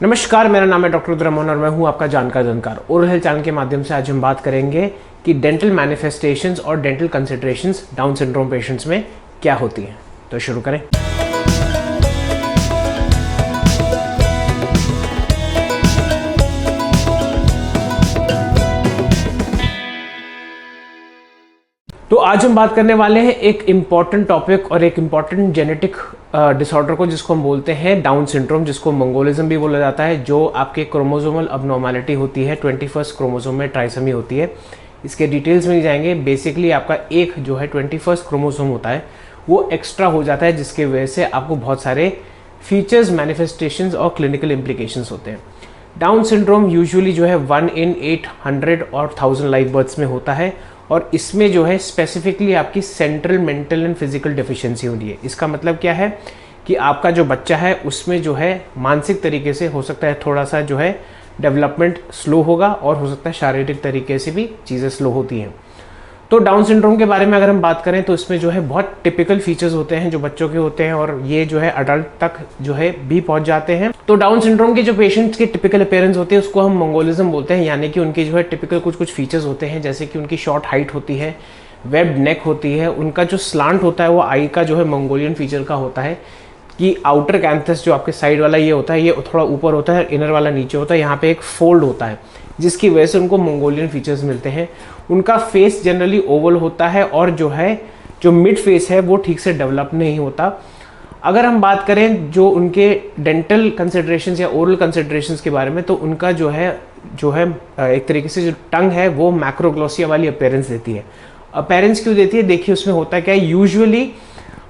नमस्कार, मेरा नाम है डॉक्टर रुद्रमोहन और मैं हूं आपका जानकार ओरल हेल्थ चैनल के माध्यम से आज हम बात करेंगे कि डेंटल मैनिफेस्टेशंस और dental considerations down syndrome patients में क्या होती हैं। तो शुरू करें। तो आज हम बात करने वाले हैं एक इम्पॉर्टेंट टॉपिक और एक इम्पॉर्टेंट जेनेटिक डिसऑर्डर को, जिसको हम बोलते हैं डाउन सिंड्रोम, जिसको मंगोलिज्म भी बोला जाता है, जो आपके क्रोमोसोमल अबनॉर्मलिटी होती है। 21st क्रोमोसोम में ट्राइसमी होती है। इसके डिटेल्स में जाएंगे। बेसिकली आपका एक जो है 21st क्रोमोसोम होता है वो एक्स्ट्रा हो जाता है, जिसके वजह से आपको बहुत सारे फीचर्स, मैनिफेस्टेशंस और क्लिनिकल इम्प्लीकेशंस होते हैं। डाउन सिंड्रोम यूजुअली जो है 1 in 800 और 1000 लाइव बर्थ्स में होता है और इसमें जो है स्पेसिफिकली आपकी central mental and physical deficiency होती है। इसका मतलब क्या है कि आपका जो बच्चा है उसमें जो है मानसिक तरीके से हो सकता है थोड़ा सा जो है डेवलपमेंट स्लो होगा और हो सकता है शारीरिक तरीके से भी चीज़ें स्लो होती हैं। तो डाउन सिंड्रोम के बारे में अगर हम बात करें तो इसमें जो है बहुत टिपिकल फीचर्स होते हैं जो बच्चों के होते हैं और ये जो है अडल्ट तक जो है भी पहुंच जाते हैं। तो डाउन सिंड्रोम के जो पेशेंट्स के टिपिकल अपीयरेंस होते हैं उसको हम मंगोलिज्म बोलते हैं, यानी कि उनके जो है टिपिकल कुछ फीचर्स होते हैं, जैसे कि उनकी शॉर्ट हाइट होती है, वेब्ड नेक होती है, उनका जो स्लांट होता है वो आई का जो है मंगोलियन फीचर का होता है कि आउटर कैंथस जो आपके साइड वाला ये होता है ये थोड़ा ऊपर होता है, इनर वाला नीचे होता है, यहाँ पे एक फोल्ड होता है जिसकी वजह से उनको मंगोलियन फीचर्स मिलते हैं। उनका फेस जनरली ओवल होता है और जो मिड फेस है वो ठीक से डेवलप नहीं होता। अगर हम बात करें जो उनके डेंटल कंसिडरेशंस या ओरल कंसिडरेशंस के बारे में, तो उनका जो है एक तरीके से जो टंग है वो मैक्रोग्लोसिया वाली अपीयरेंस देती है। अपीयरेंस क्यों देती है? देखिए उसमें होता क्या है, यूजुअली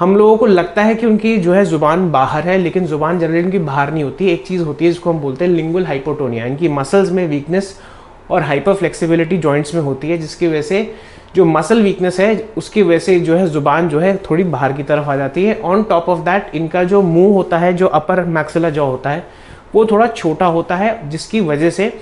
हम लोगों को लगता है कि उनकी जो है जुबान बाहर है, लेकिन जुबान जनरली उनकी बाहर नहीं होती। एक चीज़ होती है जिसको हम बोलते हैं लिंगुअल हाइपोटोनिया। इनकी मसल्स में वीकनेस और हाइपर फ्लेक्सिबिलिटी जॉइंट्स में होती है, जिसकी वजह से जो मसल वीकनेस है उसकी वजह से जो है जुबान जो है थोड़ी बाहर की तरफ आ जाती है। ऑन टॉप ऑफ दैट इनका जो मुंह होता है, जो अपर मैक्सिला जॉ होता है वो थोड़ा छोटा होता है, जिसकी वजह से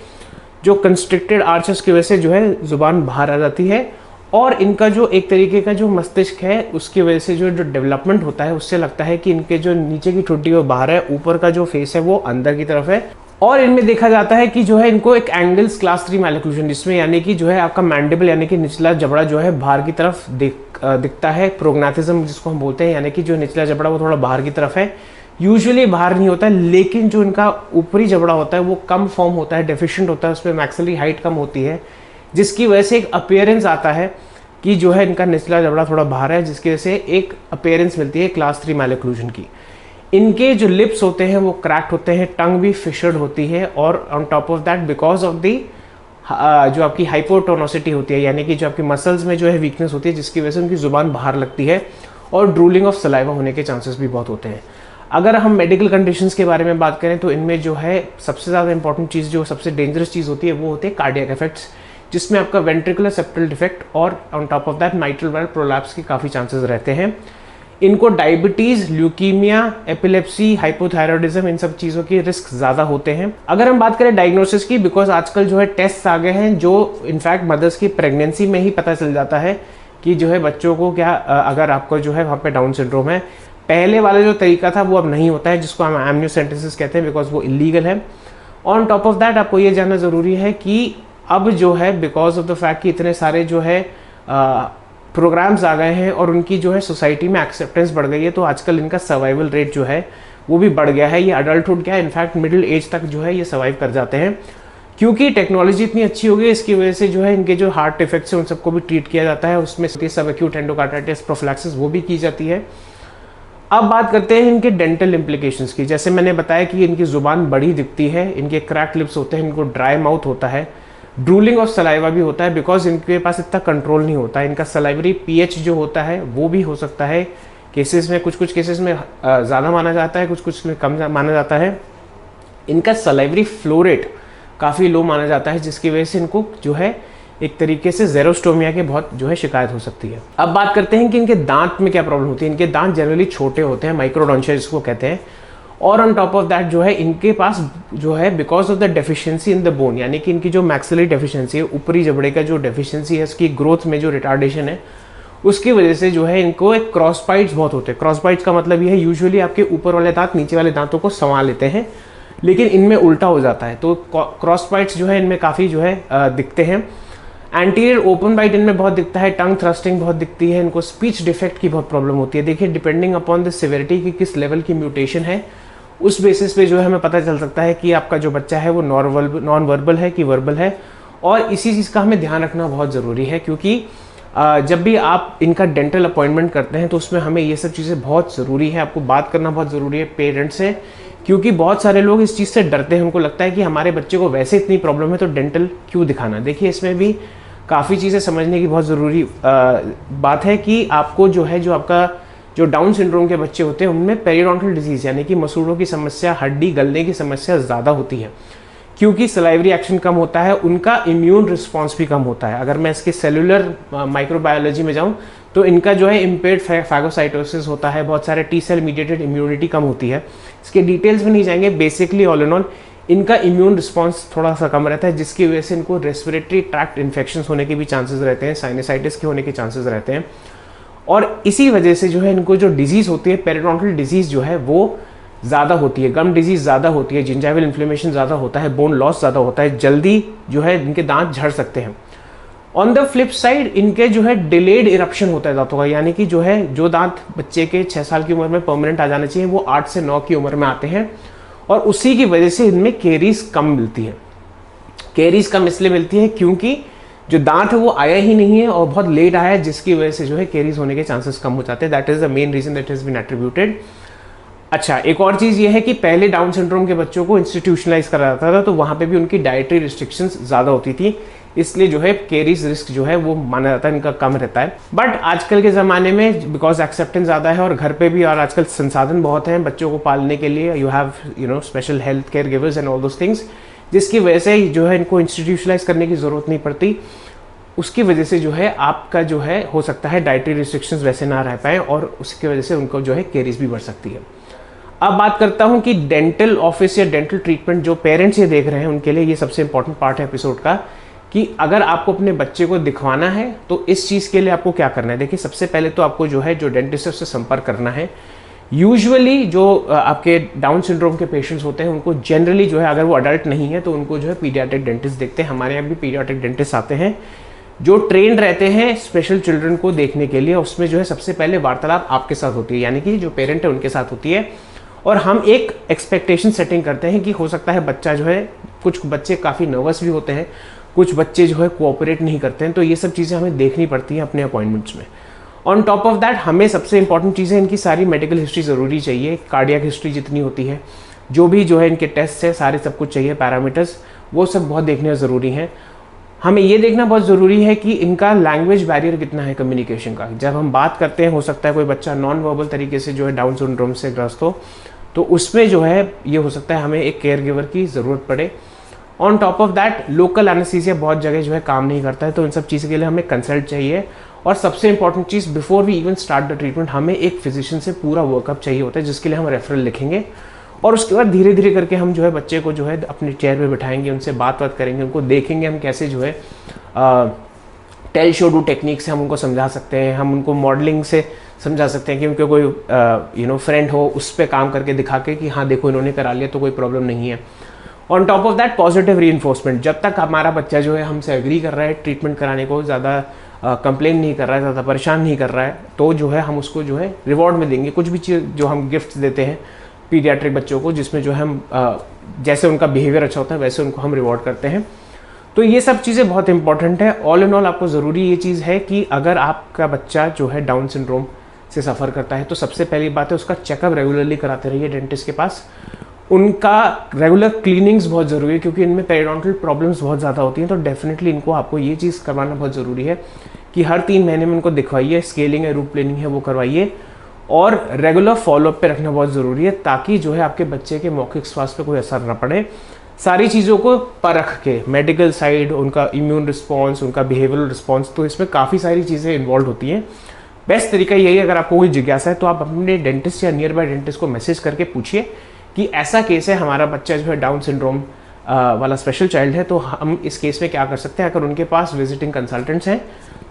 जो कंस्ट्रिक्टेड आर्चेस की वजह से जो है जुबान बाहर आ जाती है। और इनका जो एक तरीके का जो मस्तिष्क है उसकी वजह से जो डेवलपमेंट होता है उससे लगता है कि इनके जो नीचे की ठुड्डी वो बाहर है, ऊपर का जो फेस है वो अंदर की तरफ है। और इनमें देखा जाता है कि जो है इनको एक एंगल्स क्लास 3 मैलिक्लूजन, जिसमें यानी कि जो है आपका मैंडिबल यानी कि निचला जबड़ा जो है बाहर की तरफ दिखता है। प्रोग्नाथिज्म जिसको हम बोलते हैं, यानी कि जो निचला जबड़ा वो थोड़ा बाहर की तरफ है, यूजुअली बाहर नहीं होता है, लेकिन जो इनका ऊपरी जबड़ा होता है वो कम फॉर्म होता है, डेफिशिएंट होता है, उसमें मैक्सिलरी हाइट कम होती है, जिसकी वजह से एक अपीयरेंस आता है कि जो है इनका निचला जबड़ा थोड़ा बाहर है, जिसकी वजह से एक अपीयरेंस मिलती है क्लास 3 मैलिक्लूजन की। इनके जो लिप्स होते हैं वो क्रैक्ड होते हैं, टंग भी फिशर्ड होती है, और on top of that because of the जो आपकी हाइपोटोनोसिटी होती है, यानी कि जो आपकी मसल्स में जो है वीकनेस होती है, जिसकी वजह से उनकी जुबान बाहर लगती है और ड्रूलिंग ऑफ सलाइवा होने के चांसेस भी बहुत होते हैं। अगर हम मेडिकल कंडीशंस के बारे में बात करें तो इनमें जो है सबसे ज़्यादा इंपॉर्टेंट चीज़, जो सबसे डेंजरस चीज़ होती है वो होती है कार्डियक इफेक्ट्स, जिसमें आपका वेंट्रिकुलर सेप्टल डिफेक्ट और on top of that mitral valve prolapse के काफ़ी चांसेस रहते हैं। इनको डायबिटीज़, ल्यूकीमिया, एपिलेप्सी, हाइपोथायरॉयडिज्म, इन सब चीज़ों की रिस्क ज़्यादा होते हैं। अगर हम बात करें डायग्नोसिस की, बिकॉज आजकल जो है टेस्ट आ गए हैं जो इनफैक्ट मदर्स की प्रेगनेंसी में ही पता चल जाता है कि जो है बच्चों को क्या, अगर आपको जो है वहाँ पे डाउन सिंड्रोम है। पहले वाला जो तरीका था वो अब नहीं होता है, जिसको हम एमनियोसेंटेसिस कहते हैं, बिकॉज वो इलीगल है। ऑन टॉप ऑफ दैट आपको ये जानना ज़रूरी है कि अब जो है बिकॉज ऑफ द फैक्ट कि इतने सारे जो है प्रोग्राम्स आ गए हैं और उनकी जो है सोसाइटी में एक्सेप्टेंस बढ़ गई है, तो आजकल इनका सर्वाइवल रेट जो है वो भी बढ़ गया है। ये अडल्टहुड क्या है, इनफैक्ट मिडिल एज तक जो है ये सर्वाइव कर जाते हैं, क्योंकि टेक्नोलॉजी इतनी अच्छी हो गई। इसकी वजह से जो है इनके जो हार्ट इफेक्ट्स हैं उन सबको भी ट्रीट किया जाता है, उसमें सब एक्यूट एंडोकार्डाइटिस प्रोफिलैक्सिस वो भी की जाती है। अब बात करते हैं इनके डेंटल इम्प्लीकेशंस की। जैसे मैंने बताया कि इनकी जुबान बड़ी दिखती है, इनके क्रैक्ड लिप्स होते हैं, इनको ड्राई माउथ होता है, ड्रूलिंग ऑफ सलाइवा भी होता है, बिकॉज इनके पास इतना कंट्रोल नहीं होता है। इनका सलाइवरी पीएच जो होता है वो भी हो सकता है केसेस में, कुछ केसेस में ज़्यादा माना जाता है, कुछ में कम माना जाता है। इनका सलाइवरी फ्लो रेट काफ़ी लो माना जाता है, जिसकी वजह से इनको जो है एक तरीके से जेरोस्टोमिया के बहुत जो है शिकायत हो सकती है। अब बात करते हैं कि इनके दांत में क्या प्रॉब्लम होती है। इनके दांत जनरली छोटे होते हैं, माइक्रोडोंशिया जिसको कहते हैं, और ऑन टॉप ऑफ दैट जो है इनके पास जो है because of the deficiency in the bone, यानी कि इनकी जो मैक्सिलरी डेफिशिएंसी है, ऊपरी जबड़े का जो डेफिशिएंसी है, उसकी ग्रोथ में जो रिटार्डेशन है, उसकी वजह से जो है इनको एक क्रॉस बाइट्स बहुत होते हैं। क्रॉस बाइट्स का मतलब ये है यूजुअली आपके ऊपर वाले दांत नीचे वाले दांतों को संभाल लेते हैं, लेकिन इनमें उल्टा हो जाता है। तो क्रॉस बाइट्स जो है इनमें काफ़ी जो है दिखते हैं। एंटीरियर ओपन बाइट इनमें बहुत दिखता है, टंग थ्रस्टिंग बहुत दिखती है, इनको स्पीच डिफेक्ट की बहुत प्रॉब्लम होती है। देखिए डिपेंडिंग अपॉन द सिविरिटी की किस लेवल की म्यूटेशन है, उस बेसिस पे जो है हमें पता चल सकता है कि आपका जो बच्चा है वो नॉन वर्बल है कि वर्बल है। और इसी चीज़ का हमें ध्यान रखना बहुत ज़रूरी है, क्योंकि जब भी आप इनका डेंटल अपॉइंटमेंट करते हैं तो उसमें हमें ये सब चीज़ें बहुत ज़रूरी है, आपको बात करना बहुत ज़रूरी है पेरेंट्स से, क्योंकि बहुत सारे लोग इस चीज़ से डरते हैं। उनको लगता है कि हमारे बच्चे को वैसे इतनी प्रॉब्लम है तो डेंटल क्यों दिखाना। देखिए इसमें भी काफ़ी चीज़ें समझने की बहुत ज़रूरी बात है कि आपको जो है, जो आपका जो डाउन सिंड्रोम के बच्चे होते हैं उनमें पेरियोडोंटल डिजीज़ यानी कि मसूड़ों की समस्या, हड्डी गलने की समस्या ज़्यादा होती है, क्योंकि सलाइवरी एक्शन कम होता है, उनका इम्यून रिस्पॉन्स भी कम होता है। अगर मैं इसके सेलुलर माइक्रोबायोलॉजी में जाऊँ तो इनका जो है इम्पेयर्ड फैगोसाइटोसिस होता है, बहुत सारे टी सेल मीडिएटेड इम्यूनिटी कम होती है। इसके डिटेल्स में नहीं जाएंगे, बेसिकली ऑल इन ऑल इनका इम्यून रिस्पॉन्स थोड़ा सा कम रहता है, जिसकी वजह से इनको रेस्पिरेटरी ट्रैक्ट इन्फेक्शंस होने के भी चांसेस रहते हैं, साइनसाइटिस के होने के चांसेस रहते हैं। और इसी वजह से जो है इनको जो डिजीज़ होती है, पेरियोडोंटल डिजीज़ जो है वो ज़्यादा होती है, गम डिजीज़ ज़्यादा होती है, जिंजाइवल इन्फ्लेमेशन ज़्यादा होता है, बोन लॉस ज़्यादा होता है, जल्दी जो है इनके दांत झड़ सकते हैं। ऑन द फ्लिप साइड इनके जो है डिलेड इरप्शन होता है दांतों का, यानी कि जो है जो दांत बच्चे के 6 साल की उम्र में परमानेंट आ जाना चाहिए वो 8 से 9 की उम्र में आते हैं, और उसी की वजह से इनमें केरीज कम मिलती है। केरीज कम इसलिए मिलती है क्योंकि जो दांत है वो आया ही नहीं है और बहुत लेट आया है, जिसकी वजह से जो है केरीज होने के चांसेस कम हो जाते हैं। That is the main reason that has been attributed. अच्छा, एक और चीज़ ये है कि पहले डाउन सिंड्रोम के बच्चों को इंस्टीट्यूशनलाइज करा जाता था, तो वहाँ पे भी उनकी डाइटरी रिस्ट्रिक्शंस ज़्यादा होती थी, इसलिए जो है केरीज रिस्क जो है वो माना जाता है इनका कम रहता है। बट आजकल के ज़माने में बिकॉज एक्सेप्टेंस ज़्यादा है और घर पे भी, और आजकल संसाधन बहुत हैं बच्चों को पालने के लिए, you have special health care givers and all those things, जिसकी वजह से जो है इनको इंस्टीट्यूशनलाइज करने की ज़रूरत नहीं पड़ती। उसकी वजह से जो है आपका जो है हो सकता है डाइटरी रिस्ट्रिक्शंस वैसे ना रह पाए, और उसकी वजह से उनको जो है केरीज भी बढ़ सकती है। अब बात करता हूं कि डेंटल ऑफिस या डेंटल ट्रीटमेंट, जो पेरेंट्स ये देख रहे हैं उनके लिए ये सबसे इंपॉर्टेंट पार्ट है एपिसोड का, कि अगर आपको अपने बच्चे को दिखवाना है तो इस चीज़ के लिए आपको क्या करना है। देखिए सबसे पहले तो आपको जो है जो डेंटिस्ट से संपर्क करना है। यूजुअली जो आपके डाउन सिंड्रोम के पेशेंट्स होते हैं उनको जनरली जो है, अगर वो अडल्ट नहीं है तो उनको जो है पीडियाट्रिक डेंटिस्ट देखते हैं। हमारे यहाँ भी पीडियाट्रिक डेंटिस्ट आते हैं जो ट्रेंड रहते हैं स्पेशल चिल्ड्रन को देखने के लिए। उसमें जो है सबसे पहले वार्तालाप आपके साथ होती है, यानी कि जो पेरेंट है उनके साथ होती है, और हम एक एक्सपेक्टेशन सेटिंग करते हैं कि हो सकता है बच्चा जो है, कुछ बच्चे काफ़ी नर्वस भी होते हैं, कुछ बच्चे जो है कोऑपरेट नहीं करते हैं, तो ये सब चीज़ें हमें देखनी पड़ती हैं अपने अपॉइंटमेंट्स में। ऑन टॉप ऑफ दैट हमें सबसे इंपॉर्टेंट चीज़ें, इनकी सारी मेडिकल हिस्ट्री ज़रूरी चाहिए, कार्डियक हिस्ट्री जितनी होती है, जो भी जो है इनके टेस्ट है सारे सब कुछ चाहिए, पैरामीटर्स वो सब बहुत देखने ज़रूरी हैं। हमें ये देखना बहुत ज़रूरी है कि इनका लैंग्वेज बैरियर कितना है कम्युनिकेशन का। जब हम बात करते हैं, हो सकता है कोई बच्चा नॉन वर्बल तरीके से जो है डाउन सिंड्रोम से ग्रस्त हो, तो उसमें जो है ये हो सकता है हमें एक केयर गिवर की ज़रूरत पड़े। On top of that local anaesthesia बहुत जगह जो है काम नहीं करता है, तो इन सब चीज़ के लिए हमें कंसल्ट चाहिए। और सबसे इंपॉर्टेंट चीज़, before we even start the treatment हमें एक फिजिशियन से पूरा वर्कअप चाहिए होता है, जिसके लिए हम रेफरल लिखेंगे, और उसके बाद धीरे धीरे करके हम जो है बच्चे को जो है अपने चेयर पे बिठाएंगे, उनसे बात करेंगे, उनको देखेंगे हम कैसे जो है टेल शो डू टेक्निक से हम उनको समझा सकते हैं, हम उनको मॉडलिंग से समझा सकते हैं कि उनके कोई फ्रेंड हो, उस पर काम करके दिखा के कि हाँ देखो इन्होंने करा लिया तो कोई प्रॉब्लम नहीं है। On top of that positive reinforcement, जब तक हमारा बच्चा जो है हमसे एग्री कर रहा है ट्रीटमेंट कराने को, ज़्यादा कंप्लेन नहीं कर रहा है, ज़्यादा परेशान नहीं कर रहा है, तो जो है हम उसको जो है रिवॉर्ड में देंगे। कुछ भी चीज़ जो हम गिफ्ट देते हैं पीडियाट्रिक बच्चों को, जिसमें जो है हम जैसे उनका बिहेवियर अच्छा होता है वैसे उनको हम रिवॉर्ड करते हैं। तो ये सब चीज़ें बहुत इंपॉर्टेंट है। ऑल इन ऑल आपको ज़रूरी ये चीज़ है कि अगर आपका बच्चा जो है डाउन सिंड्रोम से सफ़र करता है तो सबसे पहली बात है उसका चेकअप रेगुलरली कराते रहिए डेंटिस्ट के पास। उनका रेगुलर क्लीनिंग्स बहुत ज़रूरी है, क्योंकि इनमें पेरियोडोंटल प्रॉब्लम्स बहुत ज़्यादा होती हैं, तो डेफिनेटली इनको आपको ये चीज़ करवाना बहुत ज़रूरी है कि हर 3 महीने में इनको दिखवाइए, स्केलिंग है, रूट प्लेनिंग है वो करवाइए, और रेगुलर फॉलोअप पे रखना बहुत ज़रूरी है, ताकि जो है आपके बच्चे के मौखिक स्वास्थ्य पे कोई असर ना पड़े। सारी चीज़ों को परख के, मेडिकल साइड, उनका इम्यून रिस्पॉन्स, उनका बिहेवियरल रिस्पॉन्स, तो इसमें काफ़ी सारी चीज़ें इन्वॉल्व होती हैं। बेस्ट तरीका यही है, अगर आपको कोई जिज्ञासा है तो आप अपने डेंटिस्ट या नियर बाय डेंटिस्ट को मैसेज करके पूछिए कि ऐसा केस है, हमारा बच्चा जो है डाउन सिंड्रोम वाला स्पेशल चाइल्ड है, तो हम इस केस में क्या कर सकते हैं, अगर उनके पास विजिटिंग कंसल्टेंट्स हैं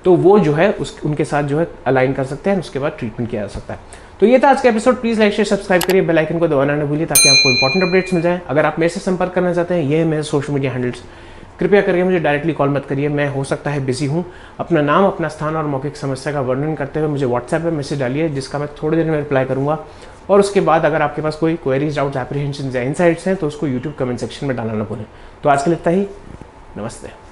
तो वो जो है उनके साथ जो है अलाइन कर सकते हैं, उसके बाद ट्रीटमेंट किया जा सकता है। तो ये था आज का episode. Please like share subscribe करिए, बेल आइकन को दबाना ना भूलिए ताकि आपको इंपॉर्टेंट अपडेट्स मिल जाएं। अगर आप मेरे से संपर्क करना चाहते हैं, ये है मेरे सोशल मीडिया हैंडल्स, कृपया करके मुझे डायरेक्टली कॉल मत करिए, मैं हो सकता है बिजी हूँ। अपना नाम, अपना स्थान और मौखिक समस्या का वर्णन करते हुए मुझे व्हाट्सएप पे मैसेज डालिए, जिसका मैं थोड़ी देर में रिप्लाई करूँगा। और उसके बाद अगर आपके पास कोई क्वेरीज, डाउट्स, एप्रीहेंशन या इनसाइट्स हैं तो उसको यूट्यूब कमेंट सेक्शन में डालना ना भूलें। तो आज के लिए इतना ही, नमस्ते।